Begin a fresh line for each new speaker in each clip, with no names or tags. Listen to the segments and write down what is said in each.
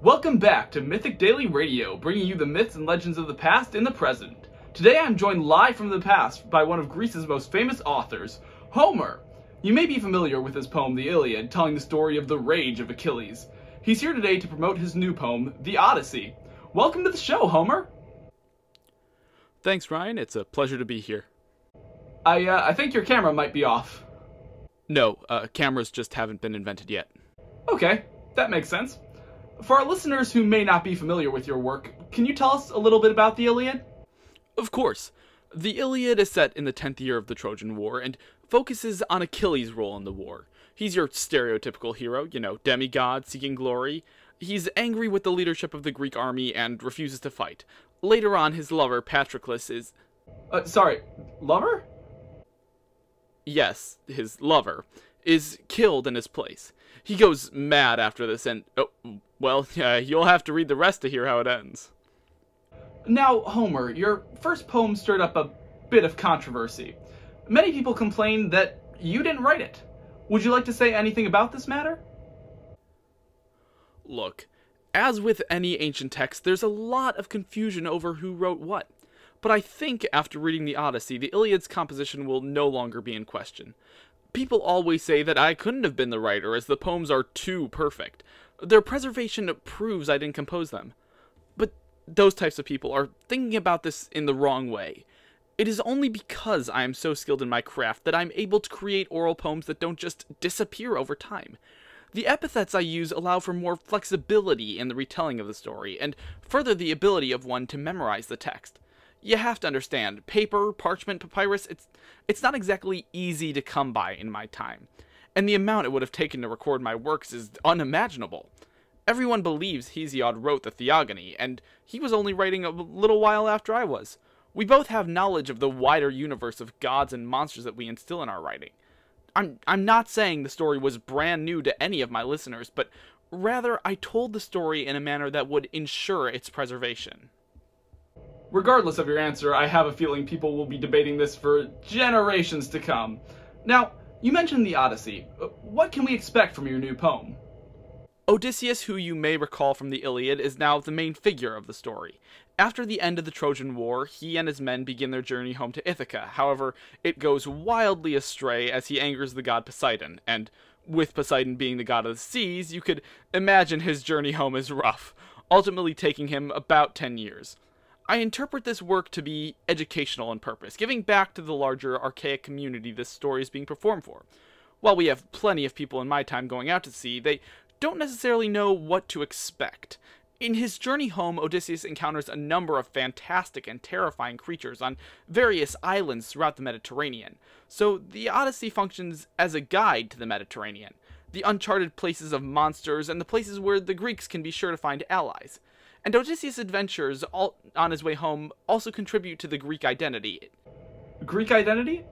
Welcome back to Mythic Daily Radio, bringing you the myths and legends of the past in the present. Today I'm joined live from the past by one of Greece's most famous authors, Homer. You may be familiar with his poem, The Iliad, telling the story of the rage of Achilles. He's here today to promote his new poem, The Odyssey. Welcome to the show, Homer.
Thanks, Ryan. It's a pleasure to be here.
I think your camera might be off.
No, cameras just haven't been invented yet.
Okay, that makes sense. For our listeners who may not be familiar with your work, can you tell us a little bit about the Iliad?
Of course. The Iliad is set in the 10th year of the Trojan War and focuses on Achilles' role in the war. He's your stereotypical hero, demigod seeking glory. He's angry with the leadership of the Greek army and refuses to fight. Later on, his lover, Patroclus, is...
Lover?
Yes, his lover, is killed in his place. He goes mad after this and, you'll have to read the rest to hear how it ends.
Now, Homer, your first poem stirred up a bit of controversy. Many people complain that you didn't write it. Would you like to say anything about this matter?
Look, as with any ancient text, there's a lot of confusion over who wrote what. But I think after reading the Odyssey, the Iliad's composition will no longer be in question. People always say that I couldn't have been the writer, as the poems are too perfect. Their preservation proves I didn't compose them. But those types of people are thinking about this in the wrong way. It is only because I am so skilled in my craft that I'm able to create oral poems that don't just disappear over time. The epithets I use allow for more flexibility in the retelling of the story, and further the ability of one to memorize the text. You have to understand, paper, parchment, papyrus, it's not exactly easy to come by in my time. And the amount it would have taken to record my works is unimaginable. Everyone believes Hesiod wrote the Theogony, and he was only writing a little while after I was. We both have knowledge of the wider universe of gods and monsters that we instill in our writing. I'm not saying the story was brand new to any of my listeners, but rather I told the story in a manner that would ensure its preservation.
Regardless of your answer, I have a feeling people will be debating this for generations to come. Now, you mentioned the Odyssey. What can we expect from your new poem?
Odysseus, who you may recall from the Iliad, is now the main figure of the story. After the end of the Trojan War, he and his men begin their journey home to Ithaca. However, it goes wildly astray as he angers the god Poseidon, and with Poseidon being the god of the seas, you could imagine his journey home is rough, ultimately taking him about 10 years. I interpret this work to be educational in purpose, giving back to the larger, archaic community this story is being performed for. While we have plenty of people in my time going out to sea, they don't necessarily know what to expect. In his journey home, Odysseus encounters a number of fantastic and terrifying creatures on various islands throughout the Mediterranean, so the Odyssey functions as a guide to the Mediterranean, the uncharted places of monsters, and the places where the Greeks can be sure to find allies. And Odysseus' adventures on his way home also contribute to the Greek identity.
Greek identity?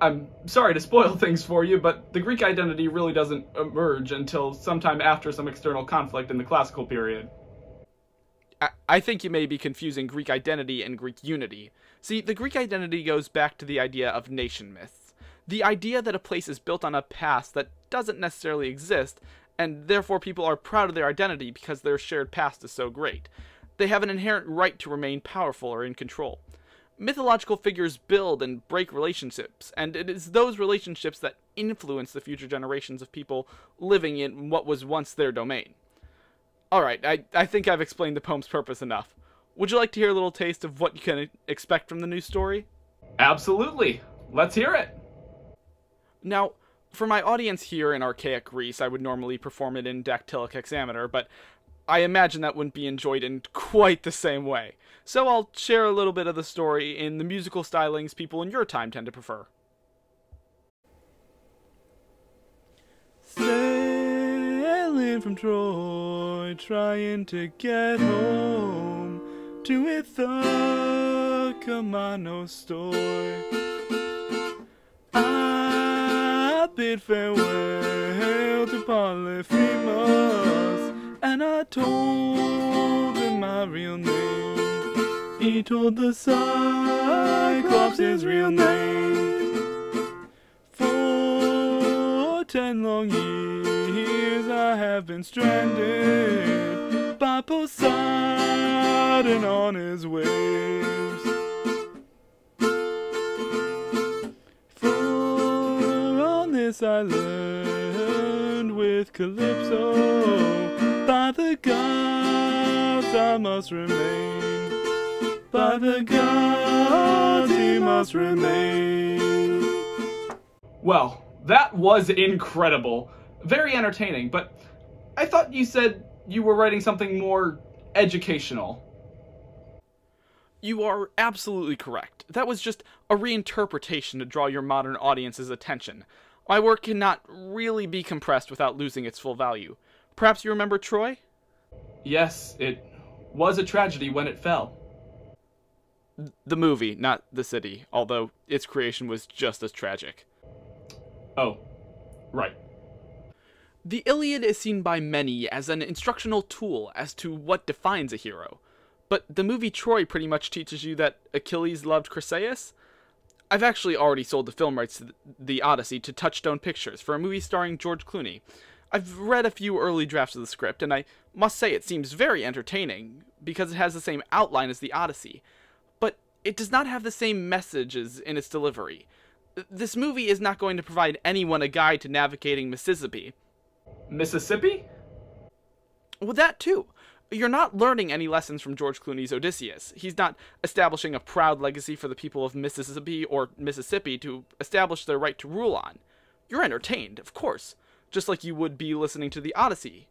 I'm sorry to spoil things for you, but the Greek identity really doesn't emerge until sometime after some external conflict in the classical period.
I think you may be confusing Greek identity and Greek unity. See, the Greek identity goes back to the idea of nation myths. The idea that a place is built on a past that doesn't necessarily exist, and therefore people are proud of their identity because their shared past is so great. They have an inherent right to remain powerful or in control. Mythological figures build and break relationships, and it is those relationships that influence the future generations of people living in what was once their domain. Alright, I think I've explained the poem's purpose enough. Would you like to hear a little taste of what you can expect from the new story?
Absolutely. Let's hear it.
Now, for my audience here in archaic Greece, I would normally perform it in dactylic hexameter, but I imagine that wouldn't be enjoyed in quite the same way. So I'll share a little bit of the story in the musical stylings people in your time tend to prefer. Sailing from Troy, trying to get home to Ithaca, my no store. I bid farewell to Polyphemus, and I told him my real name. He told the Cyclops his real name. For 10 long years I have been stranded by by Poseidon on his waves. For on this island with Calypso, by the gods I must remain. By the gods he must remain.
Well, that was incredible. Very entertaining, but I thought you said you were writing something more educational.
You are absolutely correct. That was just a reinterpretation to draw your modern audience's attention. My work cannot really be compressed without losing its full value. Perhaps you remember Troy?
Yes, it was a tragedy when it fell.
The movie, not the city, although its creation was just as tragic.
Oh, right.
The Iliad is seen by many as an instructional tool as to what defines a hero. But the movie Troy pretty much teaches you that Achilles loved Chryseis. I've actually already sold the film rights to the Odyssey to Touchstone Pictures for a movie starring George Clooney. I've read a few early drafts of the script, and I must say it seems very entertaining, because it has the same outline as the Odyssey. But it does not have the same messages in its delivery. This movie is not going to provide anyone a guide to navigating Mississippi.
Mississippi?
Well, that too. You're not learning any lessons from George Clooney's Odysseus. He's not establishing a proud legacy for the people of Mississippi or Mississippi to establish their right to rule on. You're entertained, of course, just like you would be listening to the Odyssey.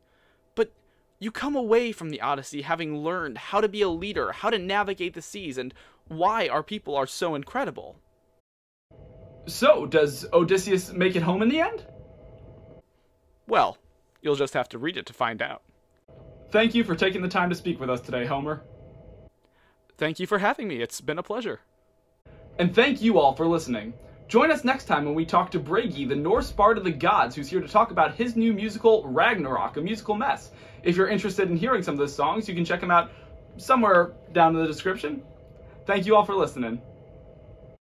But you come away from the Odyssey having learned how to be a leader, how to navigate the seas, and why our people are so incredible.
So, does Odysseus make it home in the end?
Well, you'll just have to read it to find out.
Thank you for taking the time to speak with us today, Homer.
Thank you for having me. It's been a pleasure.
And thank you all for listening. Join us next time when we talk to Bragi, the Norse bard of the gods, who's here to talk about his new musical, Ragnarok, a musical mess. If you're interested in hearing some of those songs, you can check them out somewhere down in the description. Thank you all for listening.